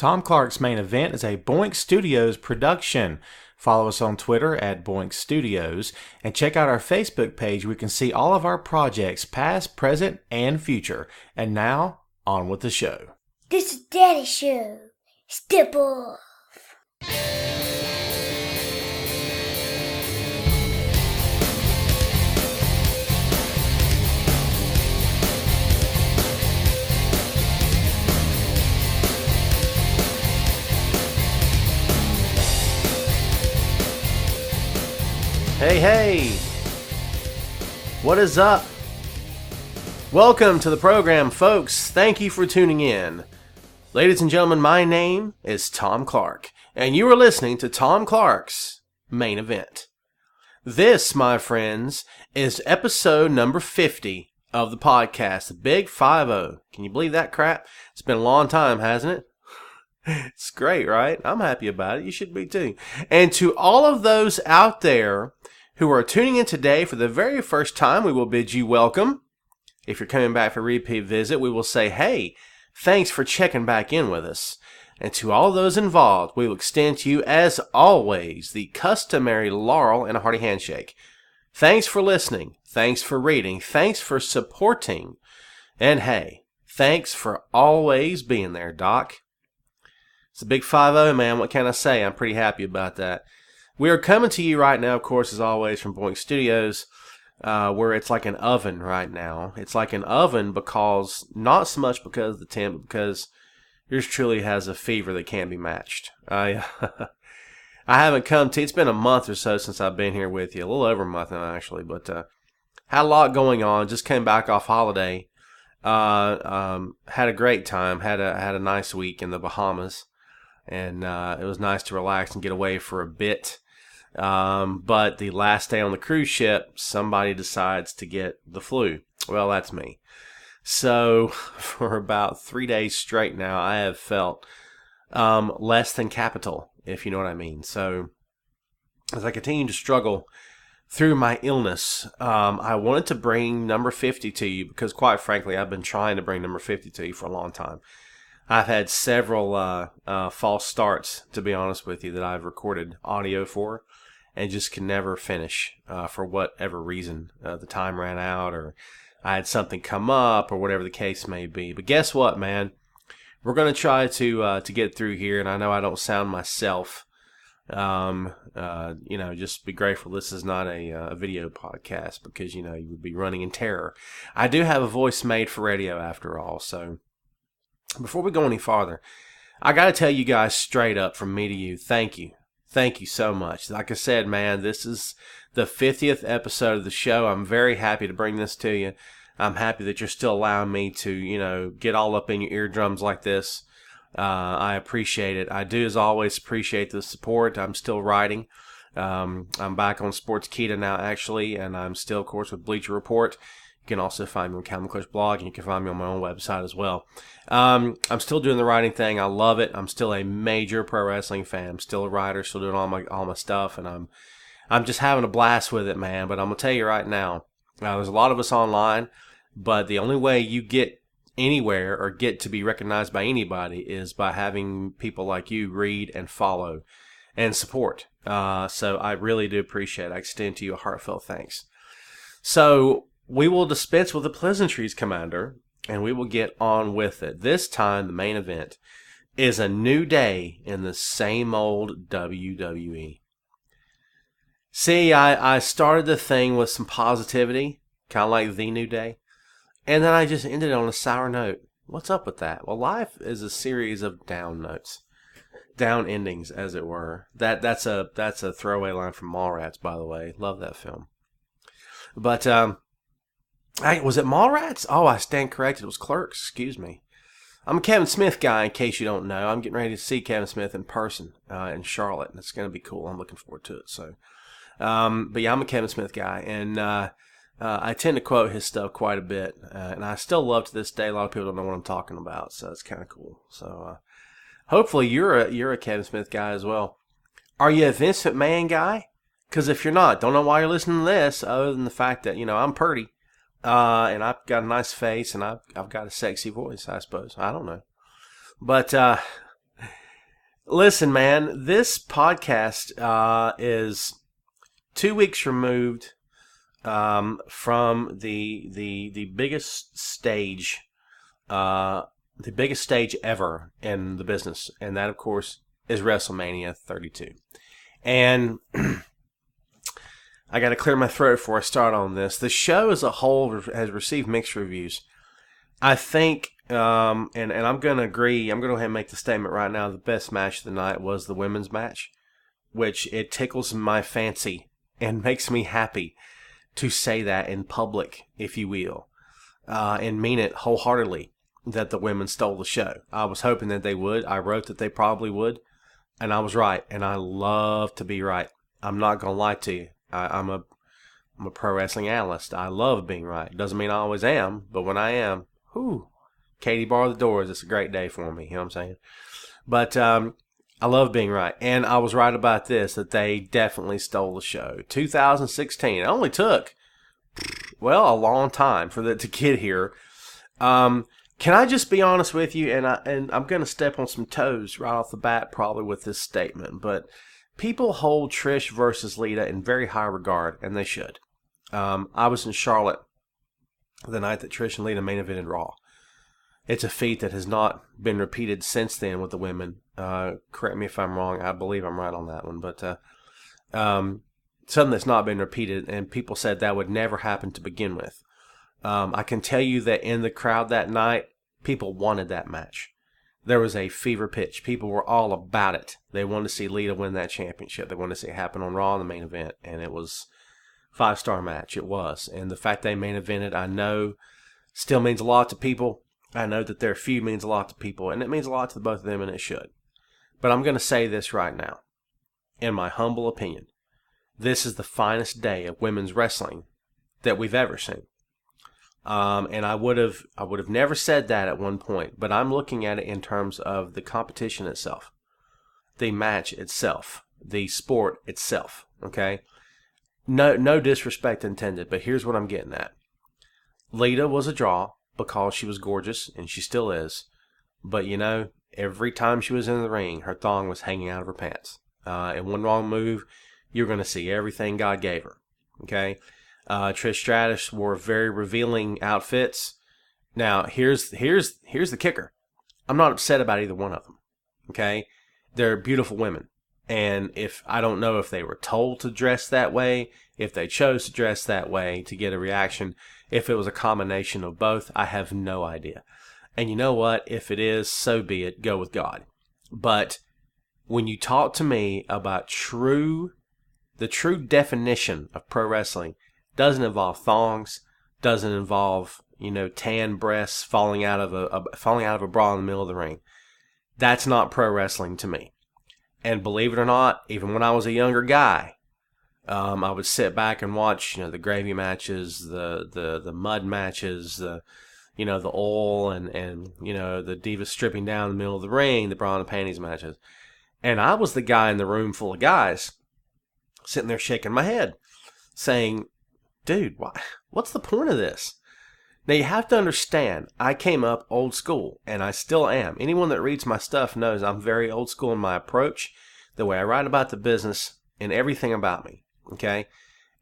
Tom Clark's Main Event is a Boink Studios production. Follow us on Twitter at Boink Studios and check out our Facebook page where you can see all of our projects, past, present, and future. And now, on with the show. This is Daddy's show. Step off. Hey, what is up? Welcome to the program, folks. Thank you for tuning in. Ladies and gentlemen, my name is Tom Clark, and you are listening to Tom Clark's Main Event. This, my friends, is episode number 50 of the podcast, the Big 50. Can you believe that crap? It's been a long time, hasn't it? It's great, right? I'm happy about it. You should be too. And to all of those out there who are tuning in today for the very first time, we will bid you welcome. If you're coming back for a repeat visit, we will say, hey, thanks for checking back in with us. And to all those involved, we will extend to you, as always, the customary laurel and a hearty handshake. Thanks for listening. Thanks for reading. Thanks for supporting. And hey, thanks for always being there, Doc. It's a big 50, man. What can I say? I'm pretty happy about that. We are coming to you right now, of course, as always, from Boink Studios, where it's like an oven right now. It's like an oven because, not so much because of the temp, but because yours truly has a fever that can't be matched. I haven't come to, it's been a month or so since I've been here with you. A little over a month now, actually, but had a lot going on. Just came back off holiday. Had a great time. Had a nice week in the Bahamas. And it was nice to relax and get away for a bit. But the last day on the cruise ship, somebody decides to get the flu. Well, that's me. So for about 3 days straight now, I have felt less than capital, if you know what I mean. So as I continue to struggle through my illness, I wanted to bring number 50 to you because, quite frankly, I've been trying to bring number 50 to you for a long time. I've had several false starts, to be honest with you, that I've recorded audio for and just can never finish for whatever reason. The time ran out or I had something come up or whatever the case may be. But guess what, man? We're going to try to get through here, and I know I don't sound myself. Just be grateful this is not a video podcast because, you would be running in terror. I do have a voice made for radio after all, so before we go any farther, I got to tell you guys straight up from me to you, thank you. Thank you so much. Like I said, man, this is the 50th episode of the show. I'm very happy to bring this to you. I'm happy that you're still allowing me to, get all up in your eardrums like this. I appreciate it. I do, as always, appreciate the support. I'm still writing. I'm back on Sportskeeda now, actually, and I'm still, of course, with Bleacher Report. You can also find me on Calvin Clutch blog, and you can find me on my own website as well. I'm still doing the writing thing. I love it. I'm still a major pro wrestling fan. I'm still a writer, still doing all my stuff, and I'm just having a blast with it, man. But I'm gonna tell you right now, there's a lot of us online, but the only way you get anywhere or get to be recognized by anybody is by having people like you read and follow and support. So I really do appreciate it. I extend to you a heartfelt thanks. So we will dispense with the pleasantries, Commander, and we will get on with it. This time, the main event is a new day in the same old WWE. See, I started the thing with some positivity, kind of like the new day, and then I just ended on a sour note. What's up with that? Well, life is a series of down notes, down endings, as it were. That's a throwaway line from Mallrats, by the way. Love that film. But was it Mallrats? Oh, I stand corrected. It was Clerks. Excuse me. I'm a Kevin Smith guy, in case you don't know. I'm getting ready to see Kevin Smith in person in Charlotte, and it's going to be cool. I'm looking forward to it. So, but yeah, I'm a Kevin Smith guy, and I tend to quote his stuff quite a bit, and I still love to this day. A lot of people don't know what I'm talking about, so it's kind of cool. So, hopefully, you're a Kevin Smith guy as well. Are you a Vince McMahon guy? Because if you're not, don't know why you're listening to this, other than the fact that I'm pretty. And I've got a nice face, and I've got a sexy voice, I suppose. I don't know. But Listen, man, this podcast is 2 weeks removed from the biggest stage, the biggest stage ever in the business, and that, of course, is WrestleMania 32. And I got to clear my throat before I start on this. The show as a whole has received mixed reviews. I think, and I'm going to agree, I'm going to go ahead and make the statement right now, the best match of the night was the women's match, which it tickles my fancy and makes me happy to say that in public, if you will, and mean it wholeheartedly that the women stole the show. I was hoping that they would. I wrote that they probably would, and I was right, and I love to be right. I'm not going to lie to you. I'm a pro wrestling analyst. I love being right. Doesn't mean I always am, but when I am, whew, Katie bar the doors. It's a great day for me. You know what I'm saying? But I love being right. And I was right about this, that they definitely stole the show. 2016. It only took, well, a long time for it to get here. Can I just be honest with you? And I'm going to step on some toes right off the bat probably with this statement. But people hold Trish versus Lita in very high regard, and they should. I was in Charlotte the night that Trish and Lita main evented Raw. It's a feat that has not been repeated since then with the women. Correct me if I'm wrong. I believe I'm right on that one. But something that's not been repeated, and people said that would never happen to begin with. I can tell you that in the crowd that night, people wanted that match. There was a fever pitch. People were all about it. They wanted to see Lita win that championship. They wanted to see it happen on Raw in the main event, and it was a 5-star match. It was. And the fact they main evented, I know, still means a lot to people. I know that their feud means a lot to people, and it means a lot to both of them, and it should. But I'm going to say this right now. In my humble opinion, this is the finest day of women's wrestling that we've ever seen. And I would have never said that at one point, but I'm looking at it in terms of the competition itself, the match itself, the sport itself. Okay, no disrespect intended, but here's what I'm getting at. Lita was a draw because she was gorgeous, and she still is. But you know, every time she was in the ring, her thong was hanging out of her pants. And one wrong move, you're going to see everything God gave her. Okay. Trish Stratus wore very revealing outfits. Now, here's the kicker. I'm not upset about either one of them. Okay, they're beautiful women, and if I don't know if they were told to dress that way, if they chose to dress that way to get a reaction, if it was a combination of both, I have no idea. And you know what? If it is, so be it. Go with God. But when you talk to me about the true definition of pro wrestling, doesn't involve thongs, doesn't involve, tan breasts falling out of a bra in the middle of the ring. That's not pro wrestling to me. And believe it or not, even when I was a younger guy, I would sit back and watch, the gravy matches, the mud matches, the oil and the divas stripping down in the middle of the ring, the bra and panties matches. And I was the guy in the room full of guys sitting there shaking my head saying, dude, what's the point of this? Now, you have to understand, I came up old school, and I still am. Anyone that reads my stuff knows I'm very old school in my approach, the way I write about the business, and everything about me, okay?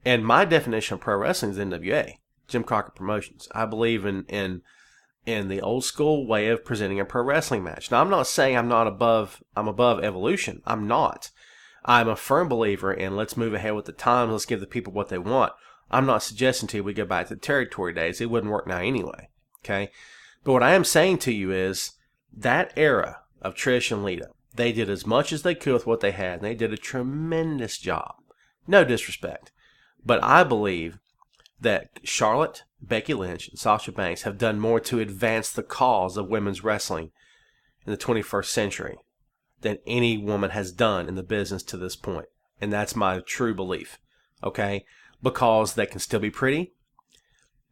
And my definition of pro wrestling is NWA, Jim Crockett Promotions. I believe in the old school way of presenting a pro wrestling match. Now, I'm not saying I'm above evolution. I'm not. I'm a firm believer in let's move ahead with the times, let's give the people what they want. I'm not suggesting to you we go back to the territory days. It wouldn't work now anyway, okay? But what I am saying to you is that era of Trish and Lita, they did as much as they could with what they had, and they did a tremendous job. No disrespect. But I believe that Charlotte, Becky Lynch, and Sasha Banks have done more to advance the cause of women's wrestling in the 21st century than any woman has done in the business to this point. And that's my true belief, okay? Because they can still be pretty,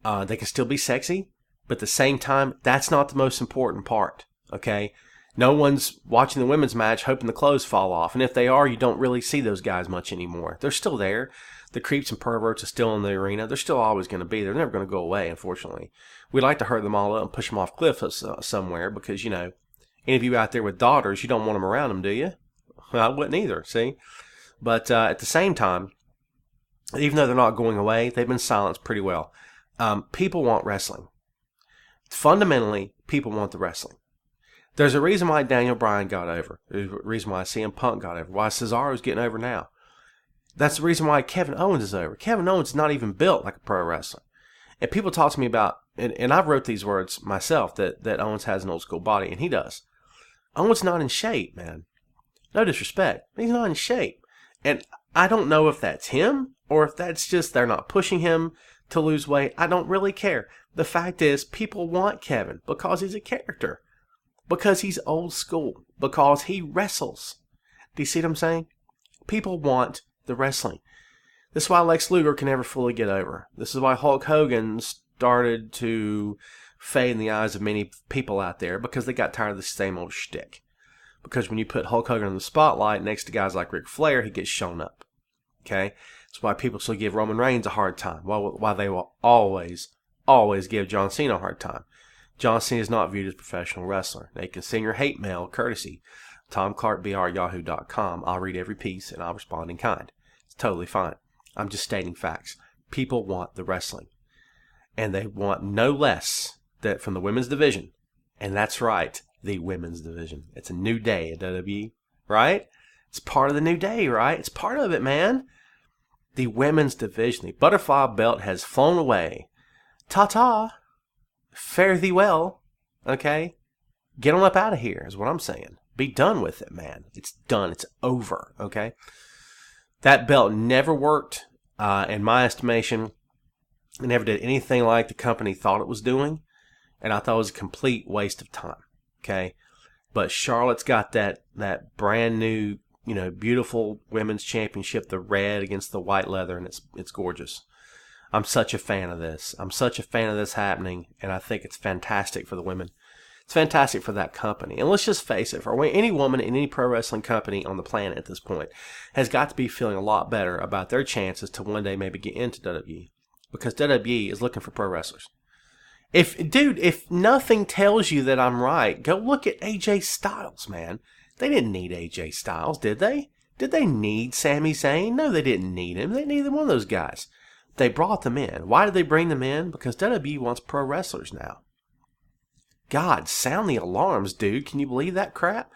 they can still be sexy, but at the same time, that's not the most important part, okay? No one's watching the women's match hoping the clothes fall off, and if they are, you don't really see those guys much anymore. They're still there. The creeps and perverts are still in the arena. They're still always going to be there. They're never going to go away, unfortunately. We'd like to herd them all up and push them off cliffs somewhere because, any of you out there with daughters, you don't want them around them, do you? I wouldn't either, see? But at the same time, even though they're not going away, they've been silenced pretty well. People want wrestling. Fundamentally, people want the wrestling. There's a reason why Daniel Bryan got over. There's a reason why CM Punk got over. Why Cesaro's getting over now. That's the reason why Kevin Owens is over. Kevin Owens is not even built like a pro wrestler. And people talk to me about, and I've wrote these words myself, that Owens has an old school body, and he does. Owens not in shape, man. No disrespect. He's not in shape. And I don't know if that's him or if that's just they're not pushing him to lose weight. I don't really care. The fact is, people want Kevin because he's a character. Because he's old school. Because he wrestles. Do you see what I'm saying? People want the wrestling. This is why Lex Luger can never fully get over. This is why Hulk Hogan started to fade in the eyes of many people out there because they got tired of the same old shtick. Because when you put Hulk Hogan in the spotlight next to guys like Ric Flair, he gets shown up. Okay? That's why people still give Roman Reigns a hard time. Why they will always give John Cena a hard time. John Cena is not viewed as a professional wrestler. They can send your hate mail courtesy TomClarkBR@yahoo.com. I'll read every piece and I'll respond in kind. It's totally fine. I'm just stating facts. People want the wrestling. And they want no less that from the women's division. And that's right, the women's division. It's a new day at WWE, right? It's part of the new day, right? It's part of it, man. The women's division. The butterfly belt has flown away. Ta-ta. Fare thee well. Okay? Get on up out of here is what I'm saying. Be done with it, man. It's done. It's over. Okay? That belt never worked, in my estimation. It never did anything like the company thought it was doing. And I thought it was a complete waste of time. Okay? But Charlotte's got that brand new, beautiful women's championship, the red against the white leather, and it's gorgeous. I'm such a fan of this. I'm such a fan of this happening, and I think it's fantastic for the women. It's fantastic for that company. And let's just face it, for any woman in any pro wrestling company on the planet at this point has got to be feeling a lot better about their chances to one day maybe get into WWE. Because WWE is looking for pro wrestlers. If nothing tells you that I'm right, go look at AJ Styles, man. They didn't need AJ Styles, did they? Did they need Sami Zayn? No, they didn't need him. They needed one of those guys. They brought them in. Why did they bring them in? Because WWE wants pro wrestlers now. God, sound the alarms, dude. Can you believe that crap?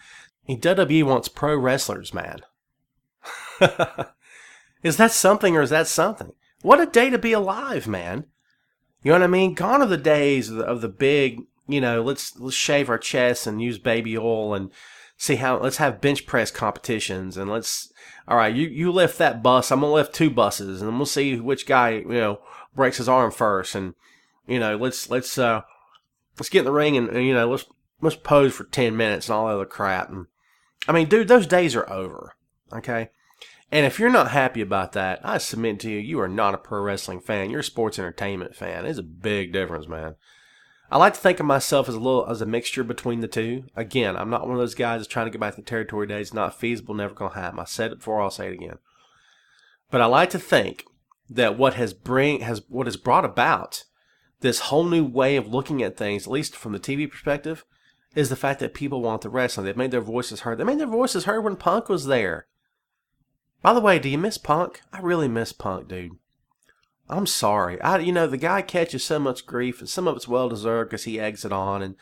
WWE wants pro wrestlers, man. Is that something or is that something? What a day to be alive, man. You know what I mean? Gone are the days of the big, let's shave our chests and use baby oil and let's have bench press competitions and all right, you lift that bus, I'm going to lift 2 buses and we'll see which guy, breaks his arm first and, let's get in the ring and, let's pose for 10 minutes and all that other crap. And I mean, dude, those days are over. Okay. And if you're not happy about that, I submit to you, you are not a pro wrestling fan. You're a sports entertainment fan. It's a big difference, man. I like to think of myself as a mixture between the two. Again, I'm not one of those guys that's trying to get back to the territory days. It's not feasible, never going to happen. I said it before, I'll say it again. But I like to think that what has brought about this whole new way of looking at things, at least from the TV perspective, is the fact that people want the wrestling. They've made their voices heard. They made their voices heard when Punk was there. By the way, do you miss Punk? I really miss Punk, dude. I'm sorry. The guy catches so much grief, and some of it's well-deserved because he eggs it on, and,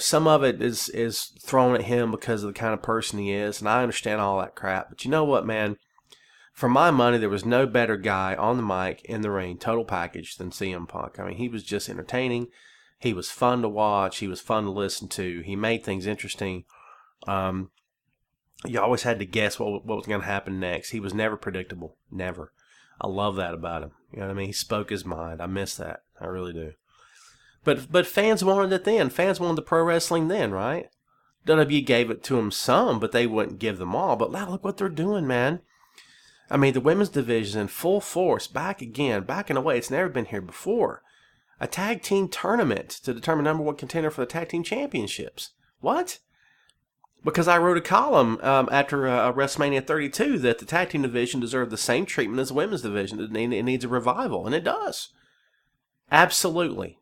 some of it is thrown at him because of the kind of person he is, and I understand all that crap. But you know what, man? For my money, there was no better guy on the mic, in the ring, total package, than CM Punk. I mean, he was just entertaining. He was fun to watch. He was fun to listen to. He made things interesting. You always had to guess what was going to happen next. He was never predictable. Never. I love that about him. You know what I mean? He spoke his mind. I miss that. I really do. But fans wanted it then. Fans wanted the pro wrestling then, right? WWE gave it to them some, but they wouldn't give them all. But now look what they're doing, man. I mean, the women's division in full force, back in a way it's never been here before. A tag team tournament to determine number one contender for the tag team championships. What? Because I wrote a column after WrestleMania 32 that the tag team division deserved the same treatment as the women's division. It needs a revival, and it does. Absolutely.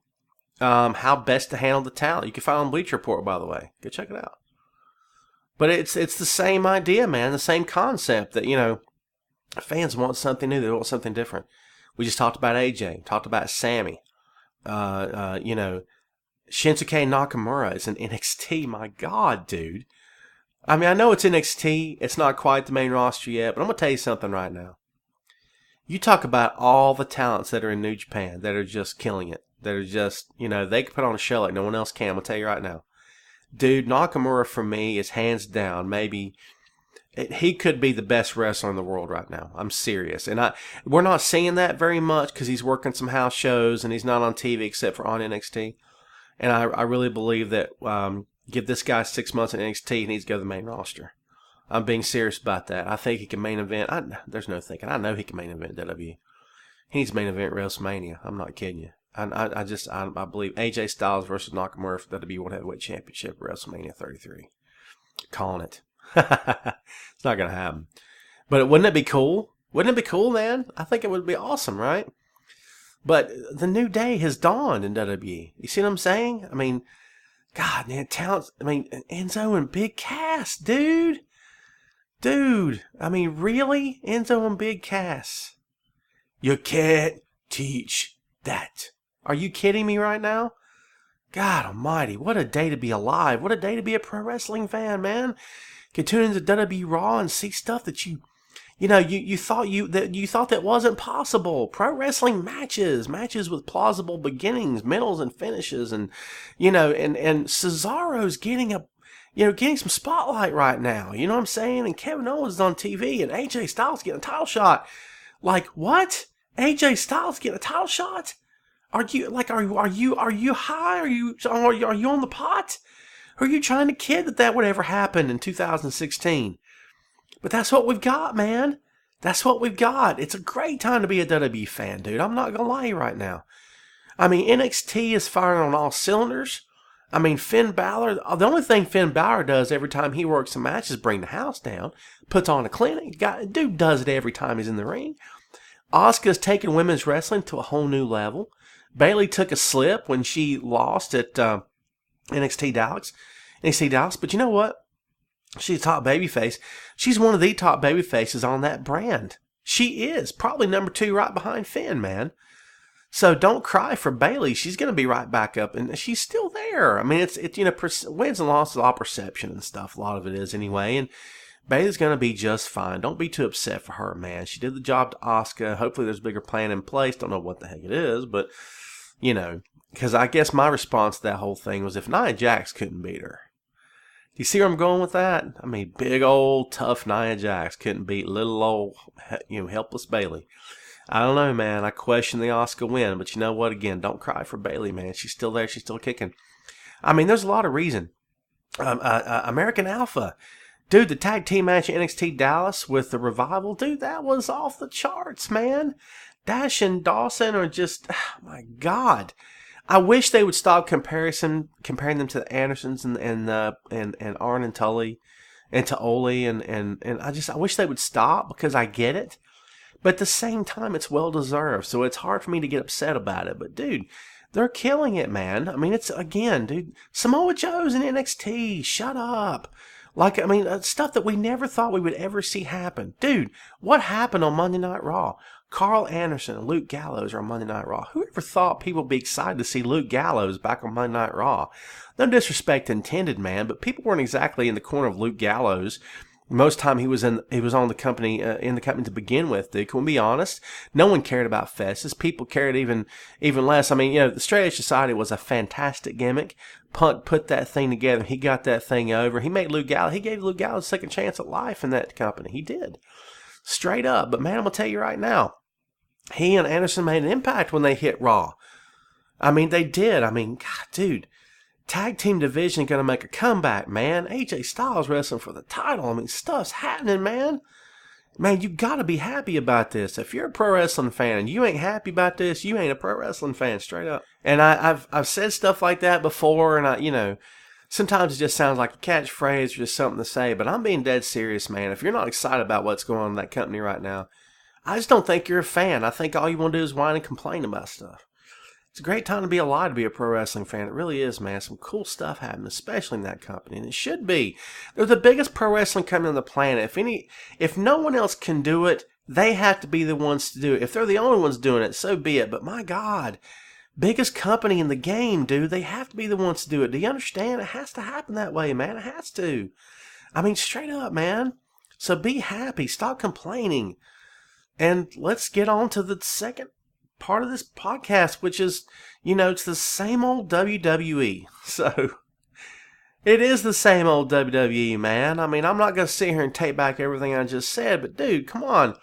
How best to handle the talent. You can find it on Bleacher Report, by the way. Go check it out. But it's the same idea, man. The same concept that, fans want something new. They want something different. We just talked about AJ, talked about Sammy. Shinsuke Nakamura is in NXT. My God, dude. I mean, I know it's NXT. It's not quite the main roster yet, but I'm going to tell you something right now. You talk about all the talents that are in New Japan that are just killing it. That are just, they can put on a show like no one else can. I'm going to tell you right now. Dude, Nakamura for me is hands down maybe... He could be the best wrestler in the world right now. I'm serious. And we're not seeing that very much because he's working some house shows and he's not on TV except for on NXT. And I really believe that give this guy 6 months in NXT, he needs to go to the main roster. I'm being serious about that. I think he can main event. There's no thinking. I know he can main event WWE. He needs main event WrestleMania. I'm not kidding you. I believe AJ Styles versus Nakamura for WWE World Heavyweight Championship at WrestleMania 33. Calling it. It's not going to happen. But wouldn't it be cool? Wouldn't it be cool, man? I think it would be awesome, right? But the new day has dawned in WWE. You see what I'm saying? I mean, God, man, talent. I mean, Enzo and Big Cass, dude. Dude, I mean, really? Enzo and Big Cass. You can't teach that. Are you kidding me right now? God almighty, what a day to be alive. What a day to be a pro wrestling fan, man. Can tune into WWE Raw and see stuff that you thought that wasn't possible. Pro wrestling matches with plausible beginnings, middles, and finishes, and Cesaro's getting some spotlight right now. You know what I'm saying? And Kevin Owens is on TV, and AJ Styles getting a title shot. Like what? AJ Styles getting a title shot? Are you high? Are you on the pot? Or are you trying to kid that would ever happen in 2016? But that's what we've got, man. That's what we've got. It's a great time to be a WWE fan, dude. I'm not going to lie to you right now. I mean, NXT is firing on all cylinders. I mean, Finn Balor, the only thing Finn Balor does every time he works a match is bring the house down, puts on a clinic. Dude does it every time he's in the ring. Asuka's taking women's wrestling to a whole new level. Bayley took a slip when she lost at NXT Dallas. But you know what? She's a top babyface. She's one of the top babyfaces on that brand. She is probably number 2 right behind Finn, man. So don't cry for Bayley. She's going to be right back up, and she's still there. I mean, it's wins and losses, all perception and stuff. A lot of it is anyway, and Bayley's going to be just fine. Don't be too upset for her, man. She did the job to Asuka. Hopefully there's a bigger plan in place. Don't know what the heck it is, but, because I guess my response to that whole thing was if Nia Jax couldn't beat her. Do you see where I'm going with that? I mean, big old tough Nia Jax couldn't beat little old, helpless Bayley. I don't know, man. I question the Asuka win, but you know what? Again, don't cry for Bayley, man. She's still there. She's still kicking. I mean, there's a lot of reason. American Alpha. Dude, the tag team match at NXT Dallas with the Revival, dude, that was off the charts, man. Dash and Dawson are just, oh my God. I wish they would stop comparing them to the Andersons and Arn and Tully and to Ole and I wish they would stop because I get it. But at the same time, it's well deserved. So it's hard for me to get upset about it. But dude, they're killing it, man. I mean, dude, Samoa Joe's in NXT. Shut up. Stuff that we never thought we would ever see happen. Dude, what happened on Monday Night Raw? Carl Anderson and Luke Gallows are on Monday Night Raw. Who ever thought people would be excited to see Luke Gallows back on Monday Night Raw? No disrespect intended, man, but people weren't exactly in the corner of Luke Gallows. Most time he was on the company in the company to begin with. Dude, can we be honest? No one cared about Festus. People cared even less. I mean, the Straight Edge Society was a fantastic gimmick. Punk put that thing together. He got that thing over. He gave Luke Gallows a second chance at life in that company. He did. Straight up. But man, I'm gonna tell you right now, he and Anderson made an impact when they hit Raw. I mean, they did. I mean, God, dude. Tag team division going to make a comeback, man. AJ Styles wrestling for the title. I mean, stuff's happening, man. Man, you got to be happy about this. If you're a pro wrestling fan and you ain't happy about this, you ain't a pro wrestling fan, straight up. And I've said stuff like that before, and sometimes it just sounds like a catchphrase or just something to say, but I'm being dead serious, man. If you're not excited about what's going on in that company right now, I just don't think you're a fan. I think all you want to do is whine and complain about stuff. It's a great time to be alive to be a pro wrestling fan. It really is, man. Some cool stuff happening, especially in that company. And it should be. They're the biggest pro wrestling company on the planet. If no one else can do it, they have to be the ones to do it. If they're the only ones doing it, so be it. But my God, biggest company in the game, dude. They have to be the ones to do it. Do you understand? It has to happen that way, man. It has to. I mean, straight up, man. So be happy. Stop complaining. And let's get on to the second part of this podcast, which is, it's the same old WWE. So it is the same old WWE, man. I mean, I'm not going to sit here and take back everything I just said, but dude, come on.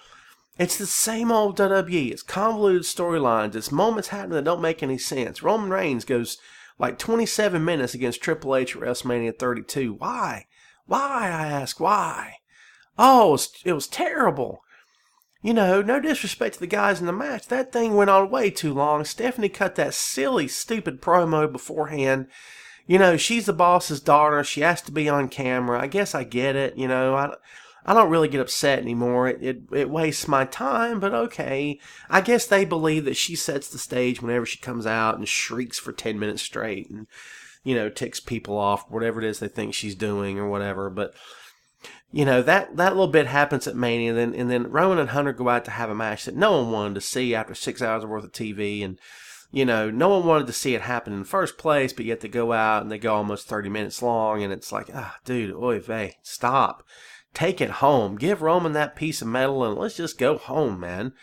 It's the same old WWE. It's convoluted storylines. It's moments happening that don't make any sense. Roman Reigns goes like 27 minutes against Triple H at WrestleMania 32. Why? Why, I ask, why? Oh, it was terrible. No disrespect to the guys in the match. That thing went on way too long. Stephanie cut that silly, stupid promo beforehand. She's the boss's daughter. She has to be on camera. I guess I get it. I don't really get upset anymore. It wastes my time, but okay. I guess they believe that she sets the stage whenever she comes out and shrieks for 10 minutes straight and, ticks people off, whatever it is they think she's doing or whatever. But that little bit happens at Mania, and then Roman and Hunter go out to have a match that no one wanted to see after 6 hours worth of TV, and no one wanted to see it happen in the first place, but yet they go out and they go almost 30 minutes long, and it's like, dude, oy vey, stop. Take it home. Give Roman that piece of metal, and let's just go home, man.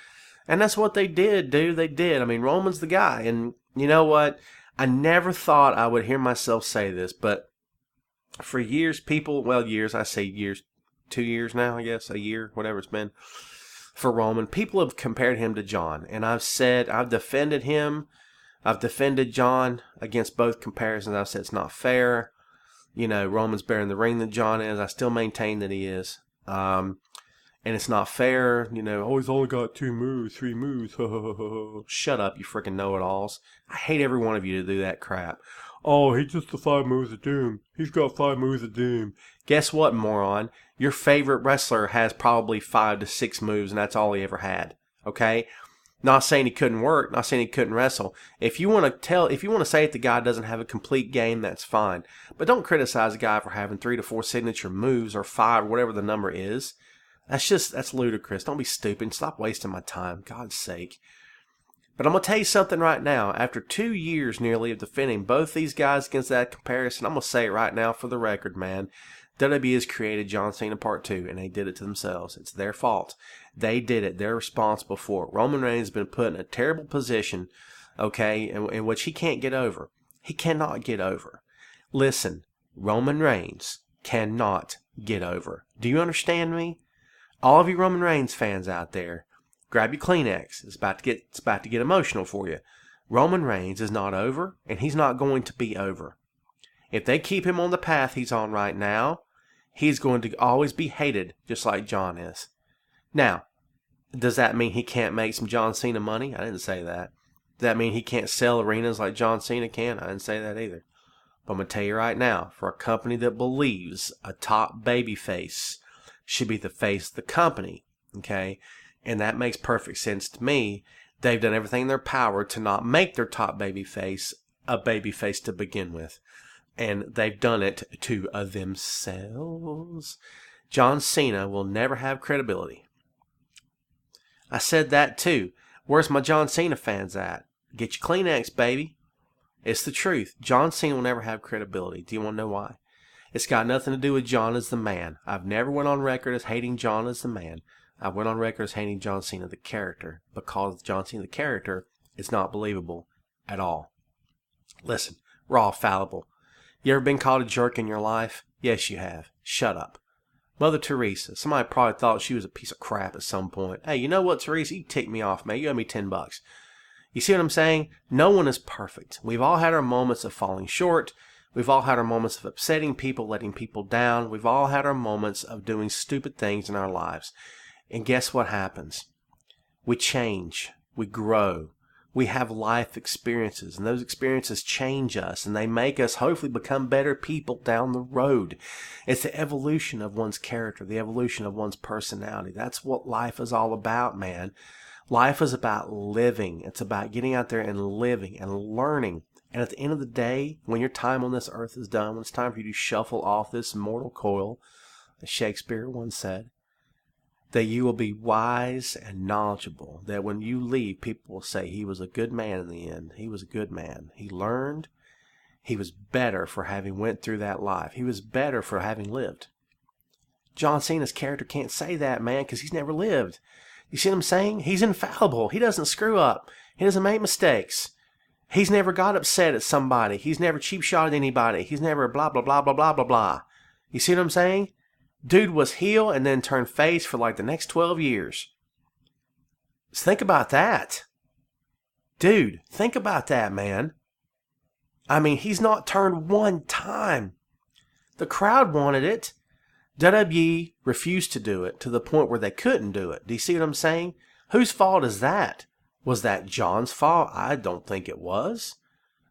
And that's what they did, dude. They did. I mean, Roman's the guy, and you know what? I never thought I would hear myself say this, but for years, I say years, 2 years now, I guess, a year, whatever it's been, for Roman, people have compared him to John. And I've defended him. I've defended John against both comparisons. I've said it's not fair. Roman's better in the ring than John is. I still maintain that he is. And it's not fair. Oh, he's only got 2 moves, 3 moves. Shut up, you freaking know-it-alls. I hate every one of you to do that crap. Oh, he's just the 5 moves of doom. He's got 5 moves of doom. Guess what, moron? Your favorite wrestler has probably 5 to 6 moves, and that's all he ever had. Okay? Not saying he couldn't work, not saying he couldn't wrestle. If you want to say that the guy doesn't have a complete game, that's fine. But don't criticize a guy for having 3 to 4 signature moves or 5, whatever the number is. That's ludicrous. Don't be stupid. Stop wasting my time. God's sake. But I'm going to tell you something right now. After 2 years nearly of defending both these guys against that comparison, I'm going to say it right now for the record, man. WWE has created John Cena Part 2, and they did it to themselves. It's their fault. They did it. They're responsible for it. Roman Reigns has been put in a terrible position, okay, in which he can't get over. He cannot get over. Listen, Roman Reigns cannot get over. Do you understand me? All of you Roman Reigns fans out there, grab your Kleenex. It's about to get emotional for you. Roman Reigns is not over, and he's not going to be over. If they keep him on the path he's on right now, he's going to always be hated, just like John is. Now, does that mean he can't make some John Cena money? I didn't say that. Does that mean he can't sell arenas like John Cena can? I didn't say that either. But I'm going to tell you right now, for a company that believes a top babyface should be the face of the company, okay, and that makes perfect sense to me, they've done everything in their power to not make their top babyface a babyface to begin with. And they've done it to themselves. John Cena will never have credibility. I said that too. Where's my John Cena fans at? Get your Kleenex, baby. It's the truth. John Cena will never have credibility. Do you want to know why? It's got nothing to do with John as the man. I've never went on record as hating John as the man. I went on record as hating John Cena the character, because John Cena the character is not believable at all. Listen, we're all fallible. You ever been called a jerk in your life? Yes, you have. Shut up. Mother Teresa. Somebody probably thought she was a piece of crap at some point. Hey, you know what, Teresa? You tick me off, man. You owe me $10. You see what I'm saying? No one is perfect. We've all had our moments of falling short. We've all had our moments of upsetting people, letting people down. We've all had our moments of doing stupid things in our lives. And guess what happens? We change. We grow. We have life experiences, and those experiences change us, and they make us hopefully become better people down the road. It's the evolution of one's character, the evolution of one's personality. That's what life is all about, man. Life is about living. It's about getting out there and living and learning. And at the end of the day, when your time on this earth is done, when it's time for you to shuffle off this mortal coil, as Shakespeare once said, that you will be wise and knowledgeable. That when you leave, people will say he was a good man in the end. He was a good man. He learned. He was better for having went through that life. He was better for having lived. John Cena's character can't say that, man, because he's never lived. You see what I'm saying? He's infallible. He doesn't screw up. He doesn't make mistakes. He's never got upset at somebody. He's never cheap shot at anybody. He's never blah, blah, blah, blah, blah, blah, blah. You see what I'm saying? Dude was heel and then turned face for like the next 12 years. Just think about that. Dude, think about that, man. I mean, he's not turned one time. The crowd wanted it. WWE refused to do it to the point where they couldn't do it. Do you see what I'm saying? Whose fault is that? Was that John's fault? I don't think it was.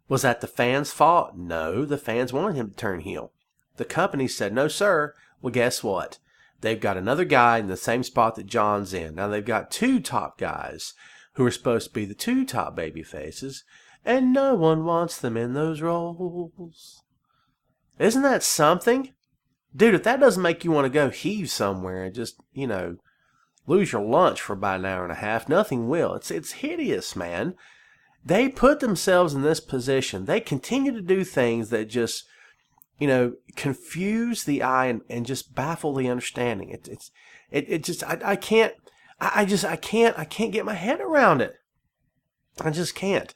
Was that the fans' fault? No, the fans wanted him to turn heel. The company said, no, sir. Well, guess what? They've got another guy in the same spot that John's in. Now, they've got two top guys who are supposed to be the two top baby faces, and no one wants them in those roles. Isn't that something? Dude, if that doesn't make you want to go heave somewhere and just, lose your lunch for about an hour and a half, nothing will. It's hideous, man. They put themselves in this position. They continue to do things that just, confuse the eye and just baffle the understanding. I can't get my head around it. I just can't.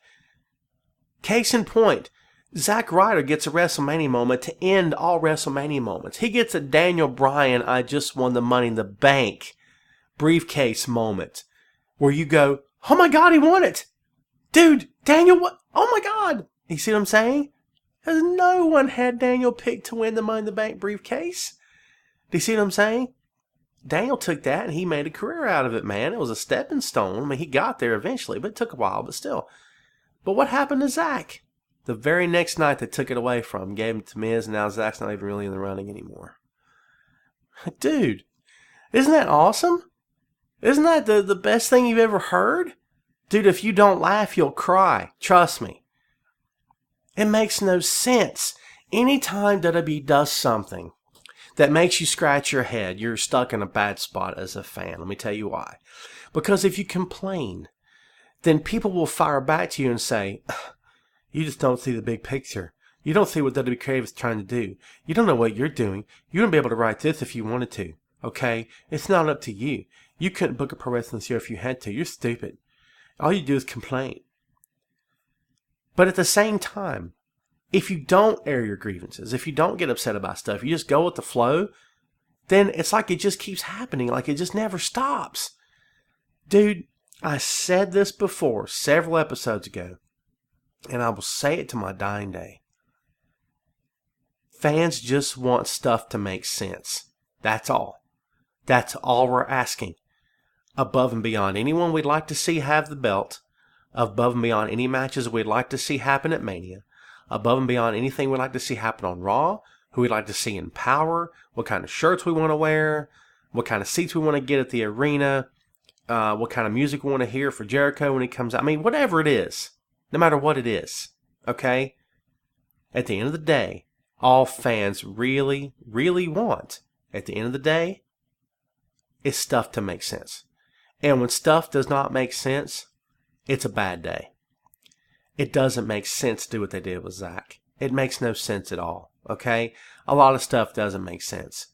Case in point, Zack Ryder gets a WrestleMania moment to end all WrestleMania moments. He gets a Daniel Bryan, I just won the Money in the Bank briefcase moment where you go, oh my God, he won it. Dude, Daniel, what? Oh my God. You see what I'm saying? Because no one had Daniel picked to win the Money in the Bank briefcase. Do you see what I'm saying? Daniel took that and he made a career out of it, man. It was a stepping stone. I mean, he got there eventually, but it took a while, but still. But what happened to Zack? The very next night they took it away from him, gave him to Miz, and now Zack's not even really in the running anymore. Dude, isn't that awesome? Isn't that the best thing you've ever heard? Dude, if you don't laugh, you'll cry. Trust me. It makes no sense. Anytime WWE does something that makes you scratch your head, you're stuck in a bad spot as a fan. Let me tell you why. Because if you complain, then people will fire back to you and say, you just don't see the big picture. You don't see what WWE Creative is trying to do. You don't know what you're doing. You wouldn't be able to write this if you wanted to. Okay? It's not up to you. You couldn't book a pro wrestling show if you had to. You're stupid. All you do is complain. But at the same time, if you don't air your grievances, if you don't get upset about stuff, you just go with the flow, then it's like it just keeps happening. Like it just never stops. Dude, I said this before several episodes ago, and I will say it to my dying day. Fans just want stuff to make sense. That's all. That's all we're asking. Above and beyond anyone we'd like to see have the belt, above and beyond any matches we'd like to see happen at Mania, above and beyond anything we'd like to see happen on Raw, who we'd like to see in Power, what kind of shirts we want to wear, what kind of seats we want to get at the arena, what kind of music we want to hear for Jericho when he comes out. I mean, whatever it is, no matter what it is, okay? At the end of the day, all fans really, really want, at the end of the day, is stuff to make sense. And when stuff does not make sense, it's a bad day. It doesn't make sense to do what they did with Zack. It makes no sense at all, okay? A lot of stuff doesn't make sense.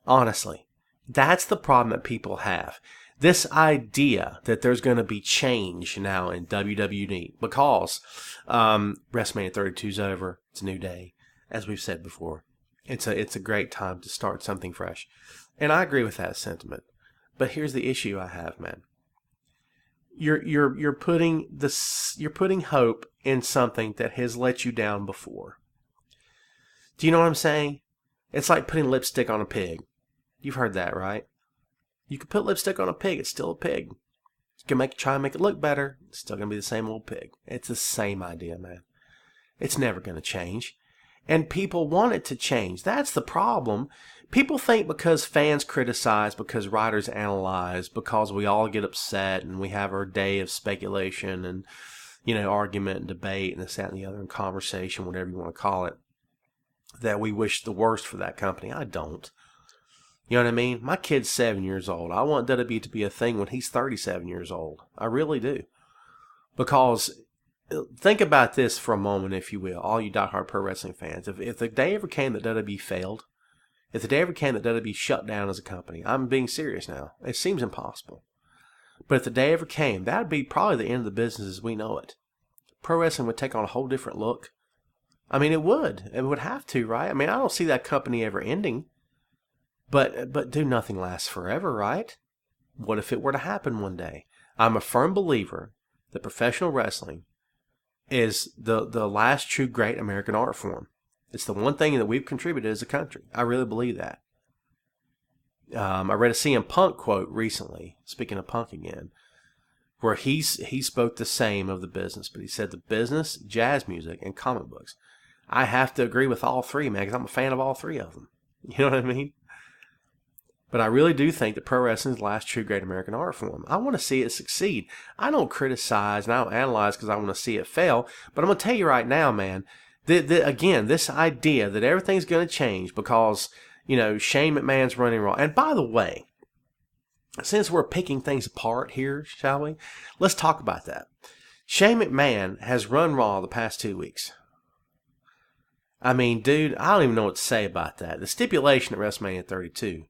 Honestly, that's the problem that people have. This idea that there's going to be change now in WWE because WrestleMania 32 is over. It's a new day, as we've said before. It's a great time to start something fresh. And I agree with that sentiment. But here's the issue I have, man. You're putting hope in something that has let you down before. Do you know what I'm saying? It's like putting lipstick on a pig. You've heard that, right? You can put lipstick on a pig, it's still a pig. You can try and make it look better, it's still gonna be the same old pig. It's the same idea, man. It's never gonna change. And people want it to change. That's the problem. People think because fans criticize, because writers analyze, because we all get upset and we have our day of speculation and, argument and debate and this, that, and the other, and conversation, whatever you want to call it, that we wish the worst for that company. I don't. You know what I mean? My kid's 7 years old. I want WWE to be a thing when he's 37 years old. I really do. Because think about this for a moment, if you will, all you diehard pro wrestling fans. If the day ever came that WWE failed, if the day ever came that WWE shut down as a company, I'm being serious now. It seems impossible. But if the day ever came, that would be probably the end of the business as we know it. Pro wrestling would take on a whole different look. I mean, it would. It would have to, right? I mean, I don't see that company ever ending. But do nothing lasts forever, right? What if it were to happen one day? I'm a firm believer that professional wrestling is the last true great American art form. It's the one thing that we've contributed as a country. I really believe that. I read a CM Punk quote recently, speaking of Punk again, where he spoke the same of the business, but he said the business, jazz music, and comic books. I have to agree with all three, man, because I'm a fan of all three of them. You know what I mean? But I really do think that pro wrestling is the last true great American art form. I want to see it succeed. I don't criticize and I don't analyze because I want to see it fail. But I'm going to tell you right now, man, again, this idea that everything's going to change because, Shane McMahon's running Raw. And by the way, since we're picking things apart here, shall we? Let's talk about that. Shane McMahon has run Raw the past 2 weeks. I mean, dude, I don't even know what to say about that. The stipulation at WrestleMania 32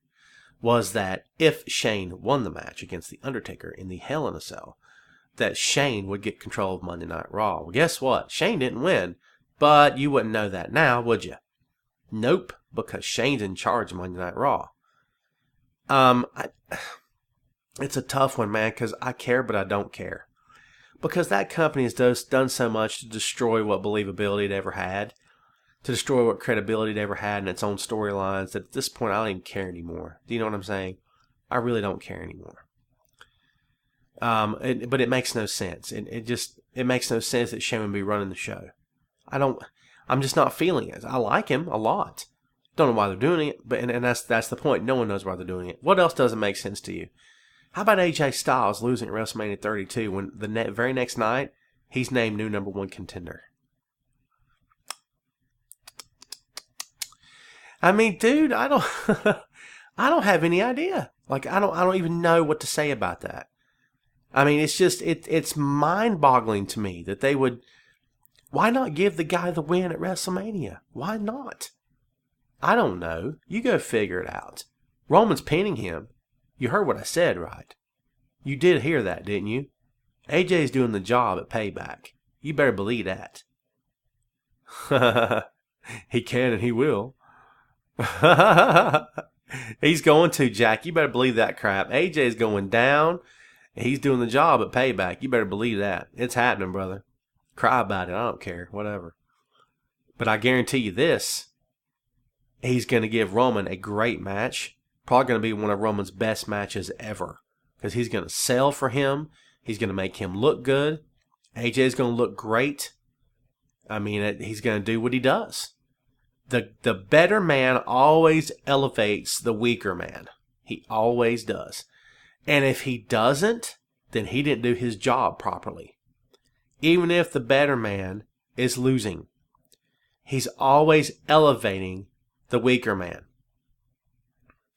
was that if Shane won the match against The Undertaker in the Hell in a Cell, that Shane would get control of Monday Night Raw. Well, guess what? Shane didn't win, but you wouldn't know that now, would you? Nope, because Shane's in charge of Monday Night Raw. It's a tough one, man, because I care, but I don't care. Because that company has done so much to destroy what believability it ever had, to destroy what credibility it ever had in its own storylines, that at this point I don't even care anymore. Do you know what I'm saying? I really don't care anymore. But it makes no sense. It makes no sense that Shane would be running the show. I'm just not feeling it. I like him a lot. Don't know why they're doing it, but and that's the point. No one knows why they're doing it. What else doesn't make sense to you? How about AJ Styles losing at WrestleMania 32 when the very next night he's named new number one contender? I mean, dude, I don't have any idea. Like, I don't even know what to say about that. I mean, it's just, it's mind-boggling to me that they would, why not give the guy the win at WrestleMania? Why not? I don't know. You go figure it out. Roman's pinning him. You heard what I said, right? You did hear that, didn't you? AJ's doing the job at Payback. You better believe that. He can and he will. He's going to, Jack. You better believe that crap. AJ's going down. He's doing the job at Payback. You better believe that. It's happening, brother. Cry about it. I don't care. Whatever. But I guarantee you this. He's going to give Roman a great match. Probably going to be one of Roman's best matches ever. Because he's going to sell for him. He's going to make him look good. AJ's going to look great. I mean, he's going to do what he does. The better man always elevates the weaker man. He always does. And if he doesn't, then he didn't do his job properly. Even if the better man is losing, he's always elevating the weaker man.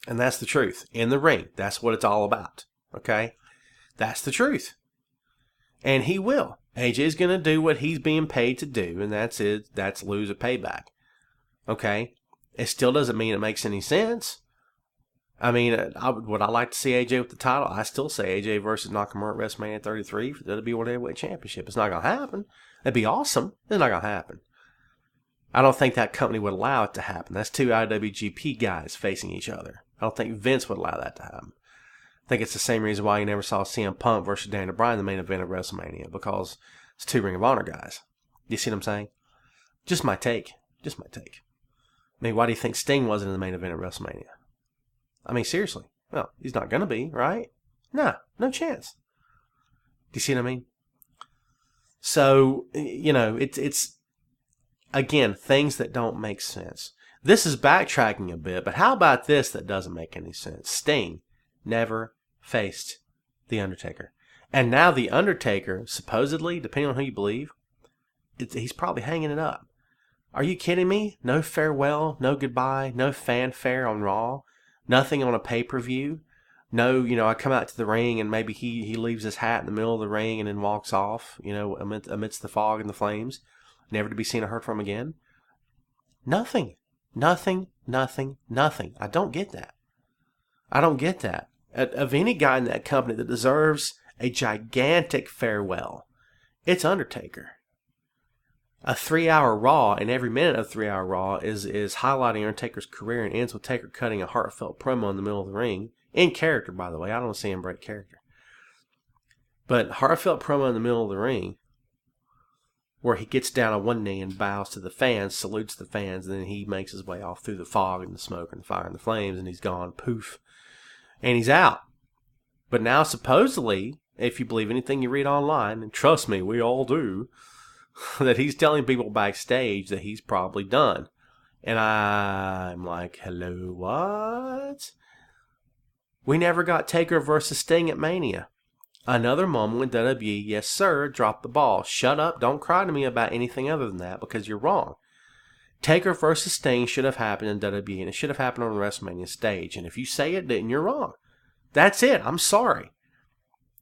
And that's the truth. In the ring, that's what it's all about. Okay? That's the truth. And he will. AJ's going to do what he's being paid to do, and that's it. That's lose a Payback. Okay? It still doesn't mean it makes any sense. I mean, would I like to see AJ with the title? I still say AJ versus Nakamura at WrestleMania 33 for the WWE World Heavyweight Championship. It's not going to happen. It'd be awesome. It's not going to happen. I don't think that company would allow it to happen. That's two IWGP guys facing each other. I don't think Vince would allow that to happen. I think it's the same reason why you never saw CM Punk versus Daniel Bryan in the main event of WrestleMania, because it's two Ring of Honor guys. You see what I'm saying? Just my take. Just my take. I mean, why do you think Sting wasn't in the main event of WrestleMania? I mean, seriously. Well, he's not going to be, right? Nah, no chance. Do you see what I mean? So, you know, Again, things that don't make sense. This is backtracking a bit, but how about this that doesn't make any sense? Sting never faced The Undertaker. And now The Undertaker, supposedly, depending on who you believe, he's probably hanging it up. Are you kidding me? No farewell, no goodbye, no fanfare on Raw, nothing on a pay-per-view. No, I come out to the ring and maybe he leaves his hat in the middle of the ring and then walks off, amidst the fog and the flames, never to be seen or heard from again. Nothing. Nothing. I don't get that. Of any guy in that company that deserves a gigantic farewell, it's Undertaker. A 3-hour Raw, and every minute of 3-hour Raw is highlighting Undertaker's career and ends with Taker cutting a heartfelt promo in the middle of the ring. In character, by the way. I don't see him break character. But heartfelt promo in the middle of the ring, where he gets down on one knee and bows to the fans, salutes the fans, and then he makes his way off through the fog and the smoke and the fire and the flames, and he's gone, poof, and he's out. But now, supposedly, if you believe anything you read online, and trust me, we all do, that he's telling people backstage that he's probably done. And I'm like, hello, what? We never got Taker versus Sting at Mania. Another moment when WWE, yes sir, dropped the ball. Shut up, don't cry to me about anything other than that because you're wrong. Taker versus Sting should have happened in WWE and it should have happened on the WrestleMania stage. And if you say it didn't, you're wrong. That's it, I'm sorry.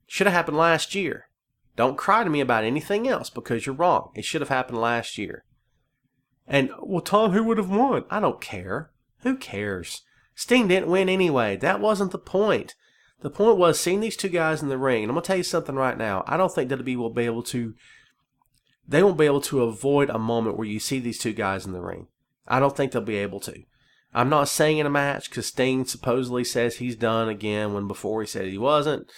Should have happened last year. Don't cry to me about anything else because you're wrong. It should have happened last year. And, well, Tom, who would have won? I don't care. Who cares? Sting didn't win anyway. That wasn't the point. The point was seeing these two guys in the ring. And I'm going to tell you something right now. I don't think WWE will be able to... They won't be able to avoid a moment where you see these two guys in the ring. I don't think they'll be able to. I'm not saying in a match because Sting supposedly says he's done again when before he said he wasn't.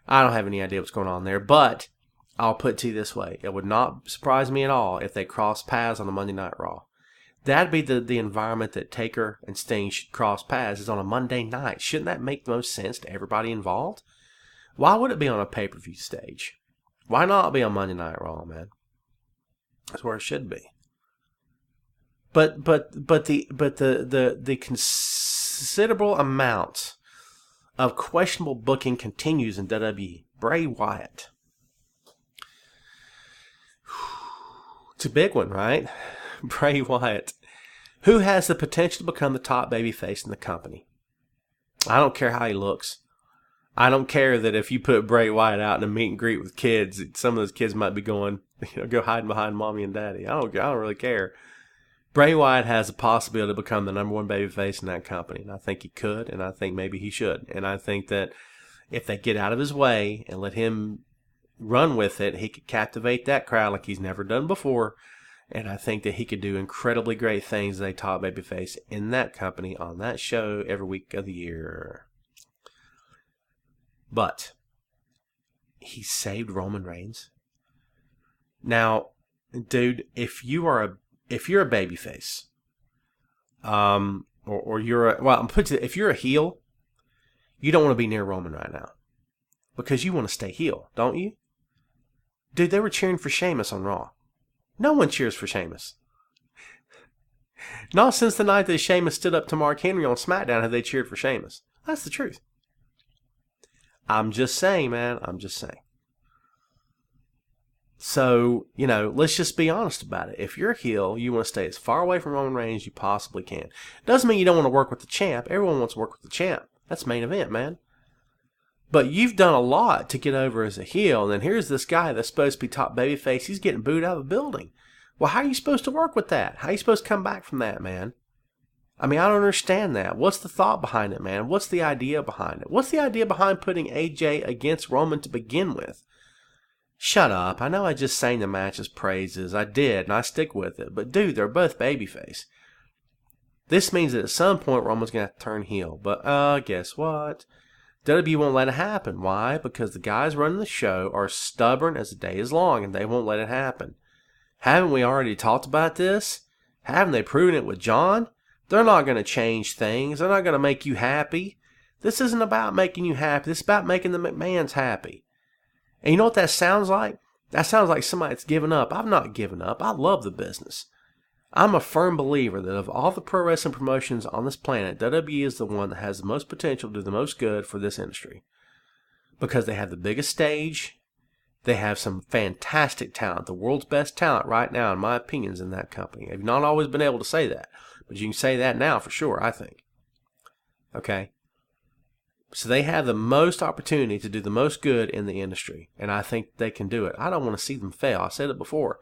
I don't have any idea what's going on there. But I'll put it to you this way. It would not surprise me at all if they cross paths on a Monday Night Raw. That'd be the environment that Taker and Sting should cross paths is on a Monday night. Shouldn't that make the most sense to everybody involved? Why would it be on a pay-per-view stage? Why not be on Monday Night Raw, man? That's where it should be. But the considerable amount of questionable booking continues in WWE. Bray Wyatt. It's a big one, right? Bray Wyatt, who has the potential to become the top babyface in the company. I don't care how he looks. I don't care that if you put Bray Wyatt out in a meet and greet with kids, some of those kids might be going, go hiding behind mommy and daddy. I don't really care. Bray Wyatt has the possibility to become the number one babyface in that company, and I think he could, and I think maybe he should. And I think that if they get out of his way and let him run with it, he could captivate that crowd like he's never done before. And I think that he could do incredibly great things as a top babyface in that company on that show every week of the year. But he saved Roman Reigns. Now, dude, if you're a babyface, or you're if you're a heel, you don't want to be near Roman right now because you want to stay heel, don't you? Dude, they were cheering for Sheamus on Raw. No one cheers for Sheamus. Not since the night that Sheamus stood up to Mark Henry on SmackDown have they cheered for Sheamus. That's the truth. I'm just saying, man. I'm just saying. So, let's just be honest about it. If you're a heel, you want to stay as far away from Roman Reigns as you possibly can. Doesn't mean you don't want to work with the champ. Everyone wants to work with the champ. That's main event, man. But you've done a lot to get over as a heel, and then here's this guy that's supposed to be top babyface. He's getting booed out of the building. Well, how are you supposed to work with that? How are you supposed to come back from that, man? I mean, I don't understand that. What's the thought behind it, man? What's the idea behind it? What's the idea behind putting AJ against Roman to begin with? Shut up. I know I just sang the match's praises. I did, and I stick with it. But, dude, they're both babyface. This means that at some point, Roman's going to have to turn heel. But, guess what? WWE won't let it happen. Why? Because the guys running the show are stubborn as the day is long, and they won't let it happen. Haven't we already talked about this? Haven't they proven it with John? They're not going to change things. They're not going to make you happy. This isn't about making you happy. This is about making the McMahons happy. And you know what that sounds like? That sounds like somebody that's given up. I've not given up. I love the business. I'm a firm believer that of all the pro wrestling promotions on this planet, WWE is the one that has the most potential to do the most good for this industry. Because they have the biggest stage, they have some fantastic talent, the world's best talent right now, in my opinion, is in that company. I've not always been able to say that, but you can say that now for sure, I think. Okay? So they have the most opportunity to do the most good in the industry, and I think they can do it. I don't want to see them fail. I said it before.